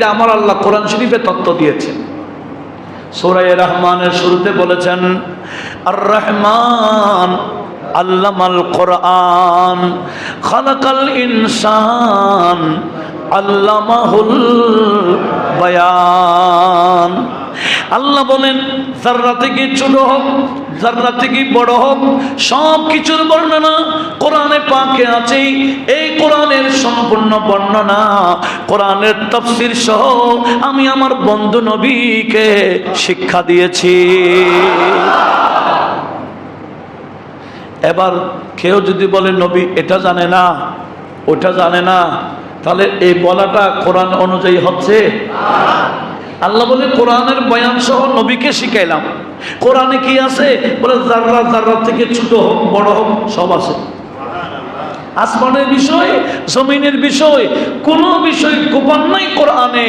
এটা আমার আল্লাহ কোরআন শরীফে তত্ত্ব দিয়েছেন। সূরা রহমানের শুরুতে বলেছেন আর রহমান আল্লামাল কোরআন খালাকাল ইনসান আল্লামাহুল বায়ান। আল্লাহ বলেন যাররা থেকে ছোট হোক, যাররা থেকে বড় হোক, সব কিছুর বর্ণনা কোরআনে পাকে আছে। এই কোরআনের সম্পূর্ণ বর্ণনা, কোরআনের তাফসীর সহ আমি আমার বন্ধু নবীকে শিক্ষা দিয়েছি। এবার কেউ যদি বলে নবী এটা জানে না, ওটা জানে না, তাহলে এই বলাটা কোরআন অনুযায়ী হচ্ছে? আল্লাহ বলে কোরআনের বয়ান সহ নবীকে শিখাইলাম। কোরআনে কি আছে? বলে যাররা যাররা থেকে ছোট হোক বড় হোক সব আছে। আসমানের বিষয়, জমিনের বিষয়, কোনো বিষয় গোপন নাই কোরআনে।